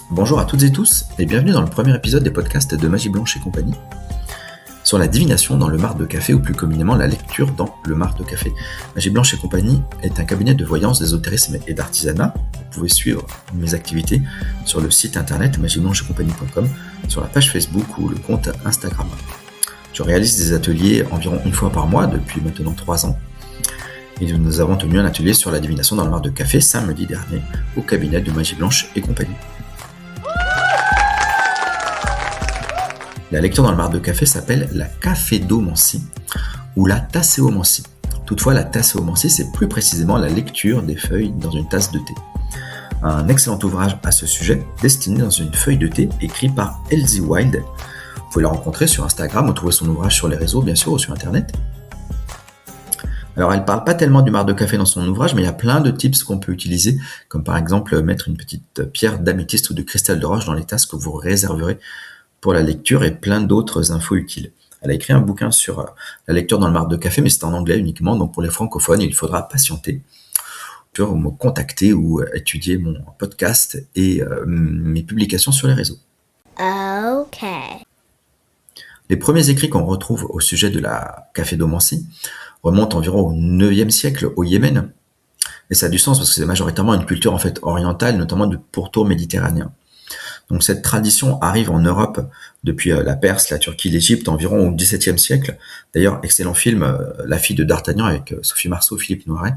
Bonjour à toutes et tous et bienvenue dans le premier épisode des podcasts de Magie Blanche et compagnie sur la divination dans le marc de café ou plus communément la lecture dans le marc de café. Magie Blanche et compagnie est un cabinet de voyance, d'ésotérisme et d'artisanat. Vous pouvez suivre mes activités sur le site internet magieblancheetcompagnie.com, sur la page Facebook ou le compte Instagram. Je réalise des ateliers environ une fois par mois depuis maintenant 3 ans. Et nous avons tenu un atelier sur la divination dans le marc de café samedi dernier au cabinet de Magie Blanche et compagnie. La lecture dans le marc de café s'appelle la cafédomancie ou la tasséomancie. Toutefois, la tasséomancie, c'est plus précisément la lecture des feuilles dans une tasse de thé. Un excellent ouvrage à ce sujet, destiné dans une feuille de thé, écrit par Elsie Wild. Vous pouvez la rencontrer sur Instagram ou trouver son ouvrage sur les réseaux, bien sûr, ou sur Internet. Alors, elle ne parle pas tellement du marc de café dans son ouvrage, mais il y a plein de tips qu'on peut utiliser, comme par exemple mettre une petite pierre d'améthyste ou de cristal de roche dans les tasses que vous réserverez pour la lecture et plein d'autres infos utiles. Elle a écrit un bouquin sur la lecture dans le marc de café, mais c'est en anglais uniquement, donc pour les francophones, il faudra patienter. Vous pouvez me contacter ou étudier mon podcast et mes publications sur les réseaux. Ok. Les premiers écrits qu'on retrouve au sujet de la cafédomancie remontent environ au 9e siècle au Yémen. Et ça a du sens parce que c'est majoritairement une culture en fait orientale, notamment du pourtour méditerranéen. Donc cette tradition arrive en Europe depuis la Perse, la Turquie, l'Égypte, environ au XVIIe siècle. D'ailleurs, excellent film, La fille de D'Artagnan avec Sophie Marceau, Philippe Noiret,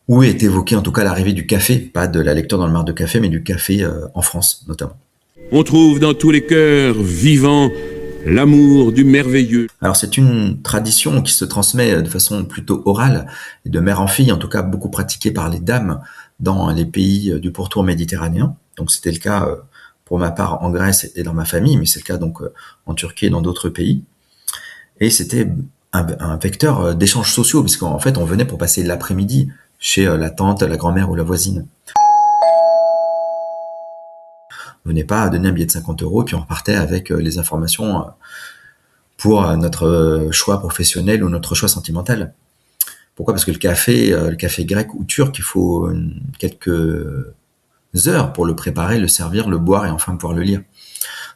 où est évoquée en tout cas l'arrivée du café, pas de la lecture dans le marc de café, mais du café en France notamment. On trouve dans tous les cœurs vivants l'amour du merveilleux. Alors c'est une tradition qui se transmet de façon plutôt orale et de mère en fille, en tout cas beaucoup pratiquée par les dames dans les pays du pourtour méditerranéen. Donc c'était le cas pour ma part en Grèce et dans ma famille, mais c'est le cas donc en Turquie et dans d'autres pays. Et c'était un vecteur d'échanges sociaux, puisqu'en fait on venait pour passer l'après-midi chez la tante, la grand-mère ou la voisine. On venait pas donner un billet de 50 € et puis on repartait avec les informations pour notre choix professionnel ou notre choix sentimental. Pourquoi ? Parce que le café grec ou turc, il faut quelques heures pour le préparer, le servir, le boire et enfin pouvoir le lire.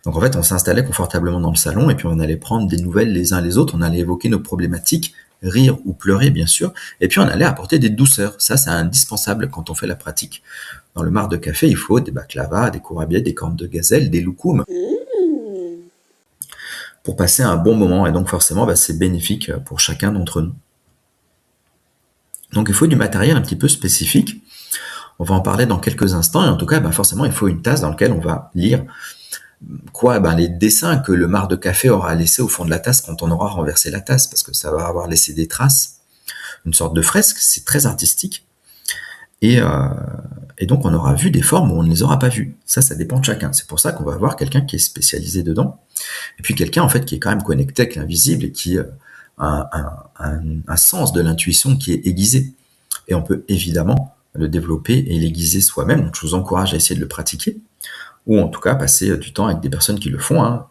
Donc en fait, on s'installait confortablement dans le salon et puis on allait prendre des nouvelles les uns les autres, on allait évoquer nos problématiques, rire ou pleurer bien sûr, et puis on allait apporter des douceurs. Ça, c'est indispensable quand on fait la pratique. Dans le marc de café, il faut des baklavas, des courabiés, des cornes de gazelle, des loukoums pour passer un bon moment. Et donc forcément, c'est bénéfique pour chacun d'entre nous. Donc il faut du matériel un petit peu spécifique. On va en parler dans quelques instants. Et en tout cas, forcément, il faut une tasse dans laquelle on va lire les dessins que le marc de café aura laissé au fond de la tasse quand on aura renversé la tasse, parce que ça va avoir laissé des traces, une sorte de fresque. C'est très artistique. Et donc, on aura vu des formes où on ne les aura pas vues. Ça dépend de chacun. C'est pour ça qu'on va avoir quelqu'un qui est spécialisé dedans. Et puis quelqu'un, en fait, qui est quand même connecté avec l'invisible et qui a un sens de l'intuition qui est aiguisé. Et on peut évidemment le développer et l'aiguiser soi-même. Donc, je vous encourage à essayer de le pratiquer. Ou en tout cas, passer du temps avec des personnes qui le font. Une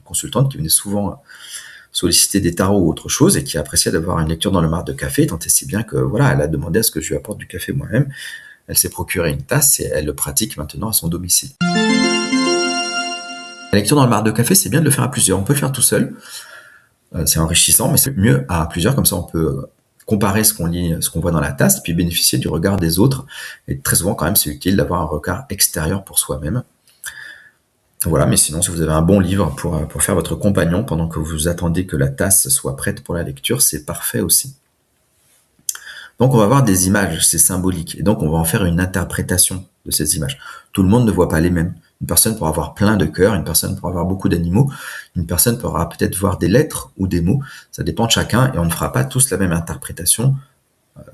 consultante qui venait souvent solliciter des tarots ou autre chose et qui appréciait d'avoir une lecture dans le marc de café, tant et si bien que elle a demandé à ce que je lui apporte du café moi-même. Elle s'est procuré une tasse et elle le pratique maintenant à son domicile. La lecture dans le marc de café, c'est bien de le faire à plusieurs. On peut le faire tout seul. C'est enrichissant, mais c'est mieux à plusieurs. Comme ça, on peut comparer ce qu'on lit, ce qu'on voit dans la tasse, puis bénéficier du regard des autres. Et très souvent, quand même, c'est utile d'avoir un regard extérieur pour soi-même. Voilà, mais sinon, si vous avez un bon livre pour faire votre compagnon pendant que vous attendez que la tasse soit prête pour la lecture, c'est parfait aussi. Donc, on va voir des images, c'est symbolique. Et donc, on va en faire une interprétation de ces images. Tout le monde ne voit pas les mêmes. Une personne pourra avoir plein de cœurs, une personne pourra avoir beaucoup d'animaux, une personne pourra peut-être voir des lettres ou des mots. Ça dépend de chacun et on ne fera pas tous la même interprétation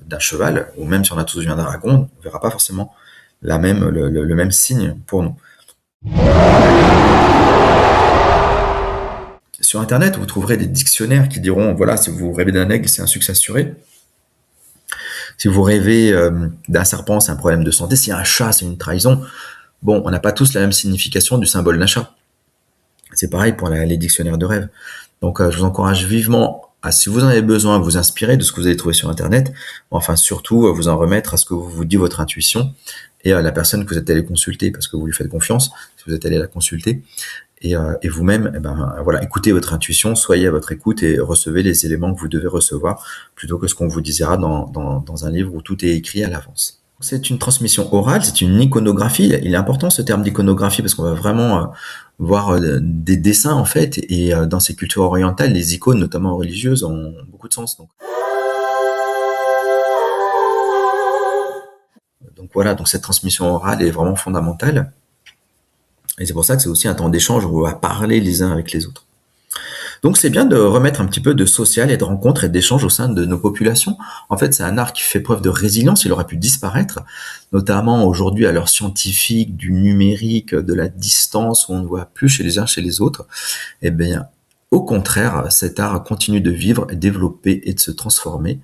d'un cheval, ou même si on a tous vu un dragon, on ne verra pas forcément le même signe pour nous. Sur Internet, vous trouverez des dictionnaires qui diront, si vous rêvez d'un aigle, c'est un succès assuré. Si vous rêvez d'un serpent, c'est un problème de santé. S'il y a un chat, c'est une trahison. On n'a pas tous la même signification du symbole d'un chat. C'est pareil pour les dictionnaires de rêve. Donc, je vous encourage vivement si vous en avez besoin, vous inspirer de ce que vous avez trouvé sur Internet, enfin surtout vous en remettre à ce que vous dit votre intuition et à la personne que vous êtes allé consulter parce que vous lui faites confiance, si vous êtes allé la consulter. Et vous-même, voilà, écoutez votre intuition, soyez à votre écoute et recevez les éléments que vous devez recevoir plutôt que ce qu'on vous dira dans un livre où tout est écrit à l'avance. C'est une transmission orale, c'est une iconographie. Il est important ce terme d'iconographie parce qu'on va vraiment voir des dessins en fait. Et dans ces cultures orientales, les icônes, notamment religieuses, ont beaucoup de sens. Donc voilà, donc cette transmission orale est vraiment fondamentale. Et c'est pour ça que c'est aussi un temps d'échange où on va parler les uns avec les autres. Donc c'est bien de remettre un petit peu de social et de rencontres et d'échanges au sein de nos populations. En fait, c'est un art qui fait preuve de résilience, il aurait pu disparaître, notamment aujourd'hui à l'heure scientifique, du numérique, de la distance, où on ne voit plus chez les uns chez les autres. Eh bien, au contraire, cet art continue de vivre, de développer et de se transformer,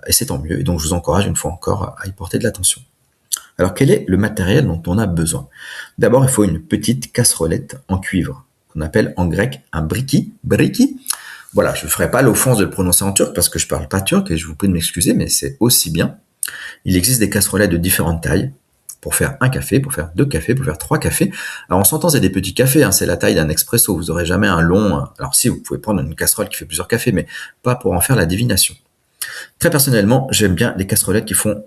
et c'est tant mieux. Et donc je vous encourage une fois encore à y porter de l'attention. Alors quel est le matériel dont on a besoin? D'abord, il faut une petite casserolette en cuivre, qu'on appelle en grec un briki. Voilà, je ne ferai pas l'offense de le prononcer en turc parce que je ne parle pas turc et je vous prie de m'excuser, mais c'est aussi bien. Il existe des casserolettes de différentes tailles pour faire un café, pour faire 2 cafés, pour faire 3 cafés. Alors on s'entend, c'est des petits cafés, c'est la taille d'un expresso, vous n'aurez jamais un long... Alors si, vous pouvez prendre une casserole qui fait plusieurs cafés, mais pas pour en faire la divination. Très personnellement, j'aime bien les casserolettes qui font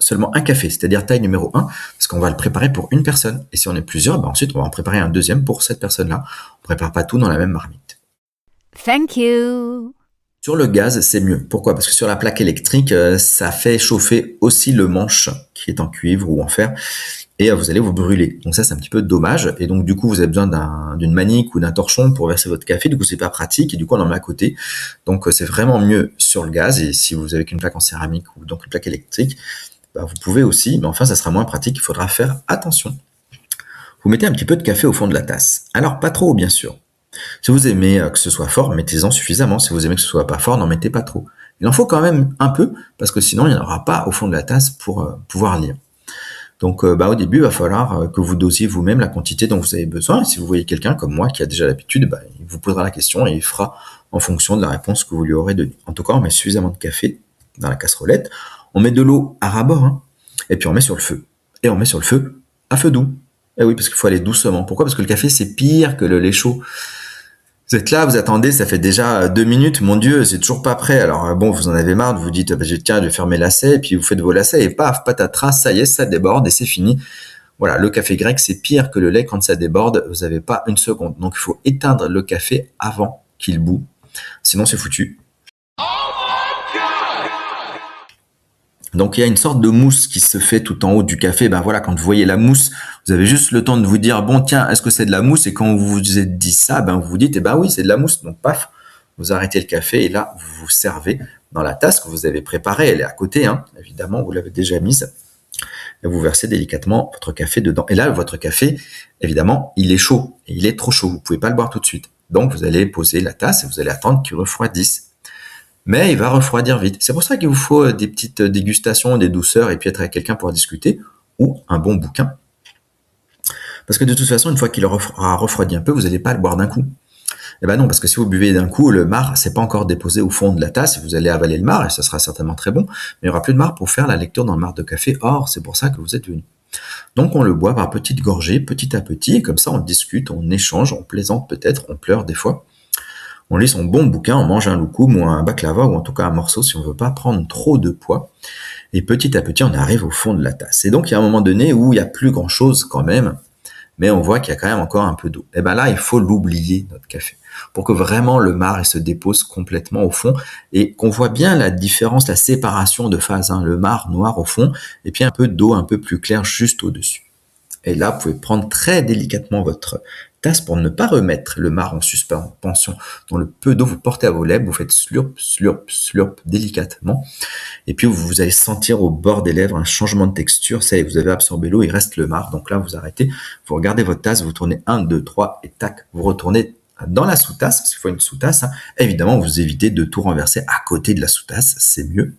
seulement un café, c'est-à-dire taille numéro 1, parce qu'on va le préparer pour une personne. Et si on est plusieurs, ensuite on va en préparer un deuxième pour cette personne-là. On ne prépare pas tout dans la même marmite. Thank you. Sur le gaz, c'est mieux. Pourquoi? Parce que sur la plaque électrique, ça fait chauffer aussi le manche qui est en cuivre ou en fer, et vous allez vous brûler. Donc ça, c'est un petit peu dommage. Et donc du coup, vous avez besoin d'une manique ou d'un torchon pour verser votre café. Du coup, c'est pas pratique et du coup, on en met à côté. Donc c'est vraiment mieux sur le gaz. Et si vous avez qu'une plaque en céramique ou donc une plaque électrique, vous pouvez aussi, mais enfin ça sera moins pratique, il faudra faire attention. Vous mettez un petit peu de café au fond de la tasse. Alors pas trop bien sûr. Si vous aimez que ce soit fort, mettez-en suffisamment. Si vous aimez que ce soit pas fort, n'en mettez pas trop. Il en faut quand même un peu, parce que sinon il n'y en aura pas au fond de la tasse pour pouvoir lire. Donc au début, il va falloir que vous dosiez vous-même la quantité dont vous avez besoin. Et si vous voyez quelqu'un comme moi qui a déjà l'habitude, il vous posera la question et il fera en fonction de la réponse que vous lui aurez donnée. En tout cas, on met suffisamment de café dans la casserolette. On met de l'eau à ras-bord, et puis on met sur le feu. Et on met sur le feu à feu doux. Et oui, parce qu'il faut aller doucement. Pourquoi? Parce que le café, c'est pire que le lait chaud. Vous êtes là, vous attendez, ça fait déjà 2 minutes, mon Dieu, c'est toujours pas prêt. Alors bon, vous en avez marre, vous dites, tiens, je vais faire mes lacets, et puis vous faites vos lacets, et paf, patatras, ça y est, ça déborde, et c'est fini. Voilà, le café grec, c'est pire que le lait quand ça déborde, vous n'avez pas une seconde. Donc il faut éteindre le café avant qu'il bout. Sinon, c'est foutu. Donc il y a une sorte de mousse qui se fait tout en haut du café. Voilà, quand vous voyez la mousse, vous avez juste le temps de vous dire bon tiens, est-ce que c'est de la mousse? Et quand vous vous êtes dit ça, vous vous dites oui, c'est de la mousse. Donc paf, vous arrêtez le café et là vous vous servez dans la tasse que vous avez préparée. Elle est à côté, évidemment, vous l'avez déjà mise. Et vous versez délicatement votre café dedans. Et là, votre café, évidemment, il est chaud et il est trop chaud. Vous pouvez pas le boire tout de suite. Donc vous allez poser la tasse et vous allez attendre qu'il refroidisse. Mais il va refroidir vite. C'est pour ça qu'il vous faut des petites dégustations, des douceurs, et puis être avec quelqu'un pour discuter, ou un bon bouquin. Parce que de toute façon, une fois qu'il aura refroidi un peu, vous n'allez pas le boire d'un coup. Non, parce que si vous buvez d'un coup, le marc, c'est pas encore déposé au fond de la tasse, et vous allez avaler le marc, et ça sera certainement très bon, mais il n'y aura plus de marc pour faire la lecture dans le marc de café. Or, c'est pour ça que vous êtes venu. Donc on le boit par petites gorgées, petit à petit, et comme ça on discute, on échange, on plaisante peut-être, on pleure des fois. On lit son bon bouquin, on mange un loukoum ou un baklava, ou en tout cas un morceau si on veut pas prendre trop de poids. Et petit à petit, on arrive au fond de la tasse. Et donc, il y a un moment donné où il n'y a plus grand-chose quand même, mais on voit qu'il y a quand même encore un peu d'eau. Et là, il faut l'oublier, notre café, pour que vraiment le marc se dépose complètement au fond et qu'on voit bien la différence, la séparation de phase. Le marc noir au fond et puis un peu d'eau un peu plus claire juste au-dessus. Et là, vous pouvez prendre très délicatement votre tasse pour ne pas remettre le marc en suspension. Dans le peu d'eau, vous portez à vos lèvres, vous faites slurp, slurp, slurp délicatement. Et puis, vous allez sentir au bord des lèvres un changement de texture. Ça y est, vous avez absorbé l'eau, il reste le marc. Donc là, vous arrêtez, vous regardez votre tasse, vous tournez 1, 2, 3 et tac, vous retournez dans la sous-tasse, parce qu'il faut une sous-tasse. Évidemment, vous évitez de tout renverser à côté de la sous-tasse, c'est mieux.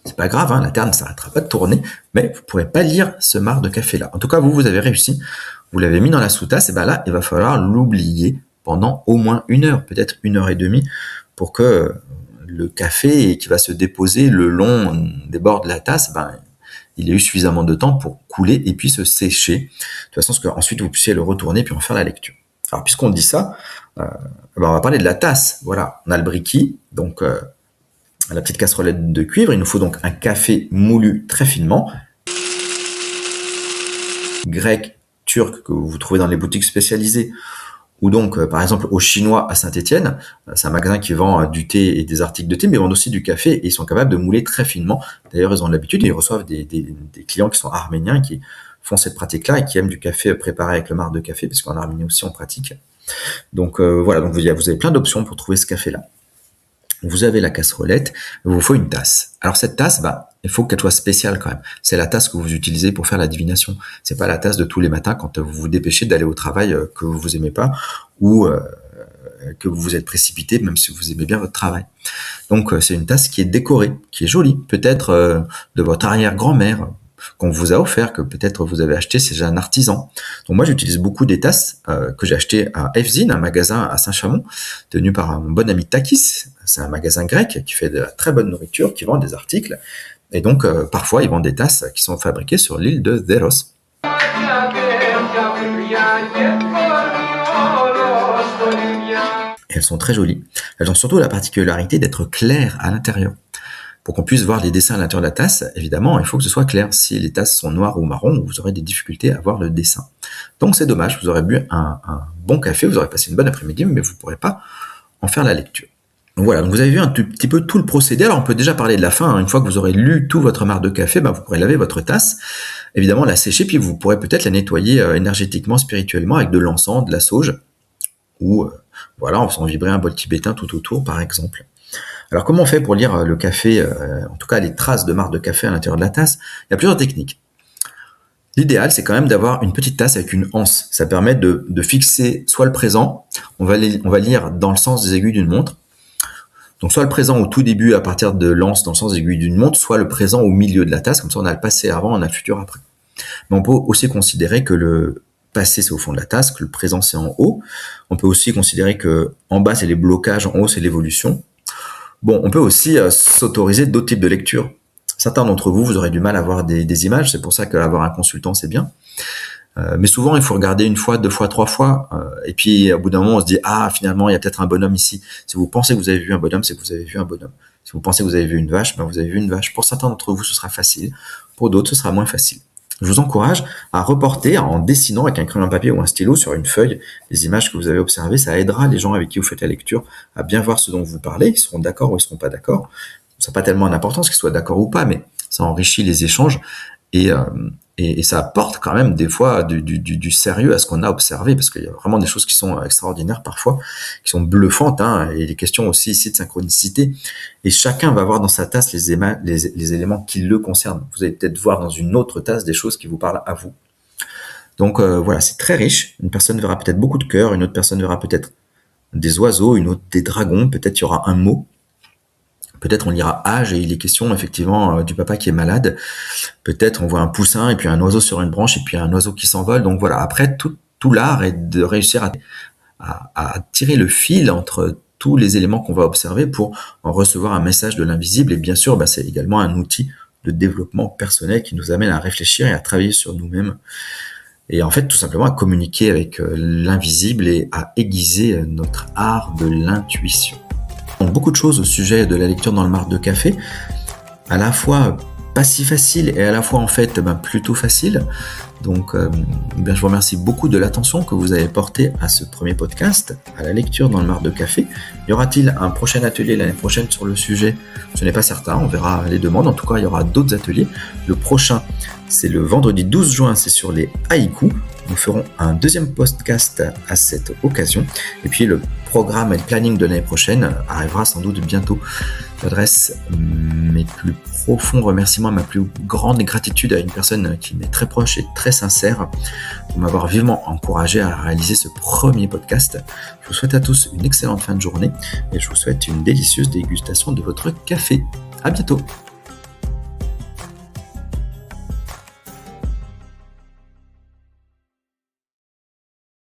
C'est pas grave, la Terre ne s'arrêtera pas de tourner, mais vous ne pourrez pas lire ce marc de café-là. En tout cas, vous avez réussi. Vous l'avez mis dans la sous-tasse, et là, il va falloir l'oublier pendant au moins 1 heure, peut-être 1 heure et demie, pour que le café qui va se déposer le long des bords de la tasse, il ait eu suffisamment de temps pour couler et puis se sécher, de façon à ce qu'ensuite vous puissiez le retourner puis en faire la lecture. Alors puisqu'on dit ça, on va parler de la tasse. Voilà, on a le briki, donc la petite casserolette de cuivre. Il nous faut donc un café moulu très finement, grec, turc, que vous trouvez dans les boutiques spécialisées, ou donc par exemple au Chinois à Saint-Étienne. C'est un magasin qui vend du thé et des articles de thé, mais ils vendent aussi du café et ils sont capables de mouler très finement. D'ailleurs, ils ont l'habitude, ils reçoivent des clients qui sont arméniens, qui font cette pratique-là et qui aiment du café préparé avec le marc de café, parce qu'en Arménie aussi on pratique. Donc voilà, donc vous avez plein d'options pour trouver ce café-là. Vous avez la casserolette, il vous faut une tasse. Alors cette tasse, il faut qu'elle soit spéciale quand même. C'est la tasse que vous utilisez pour faire la divination. C'est pas la tasse de tous les matins quand vous vous dépêchez d'aller au travail que vous aimez pas, ou que vous êtes précipité même si vous aimez bien votre travail. Donc c'est une tasse qui est décorée, qui est jolie, peut-être de votre arrière-grand-mère, qu'on vous a offert, que peut-être vous avez acheté, c'est un artisan. Donc moi j'utilise beaucoup des tasses que j'ai achetées à Evzin, un magasin à Saint-Chamond, tenu par mon bon ami Takis. C'est un magasin grec qui fait de la très bonne nourriture, qui vend des articles, et donc parfois ils vendent des tasses qui sont fabriquées sur l'île de Deros. Et elles sont très jolies. Elles ont surtout la particularité d'être claires à l'intérieur. Pour qu'on puisse voir les dessins à l'intérieur de la tasse, évidemment, il faut que ce soit clair. Si les tasses sont noires ou marron, vous aurez des difficultés à voir le dessin. Donc c'est dommage, vous aurez bu un bon café, vous aurez passé une bonne après-midi, mais vous ne pourrez pas en faire la lecture. Donc voilà, donc vous avez vu un petit peu tout le procédé. Alors on peut déjà parler de la fin. Une fois que vous aurez lu tout votre marc de café, vous pourrez laver votre tasse, évidemment la sécher, puis vous pourrez peut-être la nettoyer énergétiquement, spirituellement, avec de l'encens, de la sauge, ou en faisant vibrer un bol tibétain tout autour, par exemple. Alors comment on fait pour lire le café, en tout cas les traces de marc de café à l'intérieur de la tasse? Il y a plusieurs techniques. L'idéal, c'est quand même d'avoir une petite tasse avec une anse. Ça permet de fixer soit le présent, on va lire dans le sens des aiguilles d'une montre, donc soit le présent au tout début à partir de l'anse dans le sens des aiguilles d'une montre, soit le présent au milieu de la tasse, comme ça on a le passé avant, on a le futur après. Mais on peut aussi considérer que le passé c'est au fond de la tasse, que le présent c'est en haut. On peut aussi considérer que en bas c'est les blocages, en haut c'est l'évolution. Bon, on peut aussi s'autoriser d'autres types de lectures. Certains d'entre vous, vous aurez du mal à voir des images, c'est pour ça qu'avoir un consultant, c'est bien. Mais souvent, il faut regarder 1 fois, 2 fois, 3 fois, et puis au bout d'un moment, on se dit « Ah, finalement, il y a peut-être un bonhomme ici. » Si vous pensez que vous avez vu un bonhomme, c'est que vous avez vu un bonhomme. Si vous pensez que vous avez vu une vache, vous avez vu une vache. Pour certains d'entre vous, ce sera facile. Pour d'autres, ce sera moins facile. Je vous encourage à reporter en dessinant avec un crayon à papier ou un stylo sur une feuille les images que vous avez observées. Ça aidera les gens avec qui vous faites la lecture à bien voir ce dont vous parlez. Ils seront d'accord ou ils seront pas d'accord. Ça n'a pas tellement d'importance qu'ils soient d'accord ou pas, mais ça enrichit les échanges et ça apporte quand même des fois du sérieux à ce qu'on a observé, parce qu'il y a vraiment des choses qui sont extraordinaires parfois, qui sont bluffantes, et des questions aussi ici de synchronicité. Et chacun va voir dans sa tasse les éléments qui le concernent. Vous allez peut-être voir dans une autre tasse des choses qui vous parlent à vous. Donc voilà, c'est très riche. Une personne verra peut-être beaucoup de cœurs, une autre personne verra peut-être des oiseaux, une autre des dragons, peut-être il y aura un mot. Peut-être on lira âge et il est question effectivement du papa qui est malade. Peut-être on voit un poussin et puis un oiseau sur une branche et puis un oiseau qui s'envole. Donc voilà, après tout l'art est de réussir à tirer le fil entre tous les éléments qu'on va observer pour en recevoir un message de l'invisible. Et bien sûr, c'est également un outil de développement personnel qui nous amène à réfléchir et à travailler sur nous-mêmes. Et en fait, tout simplement à communiquer avec l'invisible et à aiguiser notre art de l'intuition. Donc beaucoup de choses au sujet de la lecture dans le marc de café, à la fois pas si facile et à la fois en fait plutôt facile. Donc je vous remercie beaucoup de l'attention que vous avez portée à ce premier podcast, à la lecture dans le marc de café. Y aura-t-il un prochain atelier l'année prochaine sur le sujet? Ce n'est pas certain, on verra les demandes. En tout cas, il y aura d'autres ateliers. Le prochain, c'est le vendredi 12 juin, c'est sur les haïkus. Nous ferons un deuxième podcast à cette occasion. Et puis le programme et le planning de l'année prochaine arrivera sans doute bientôt. J'adresse mes plus profonds remerciements, ma plus grande gratitude à une personne qui m'est très proche et très sincère pour m'avoir vivement encouragé à réaliser ce premier podcast. Je vous souhaite à tous une excellente fin de journée et je vous souhaite une délicieuse dégustation de votre café. À bientôt.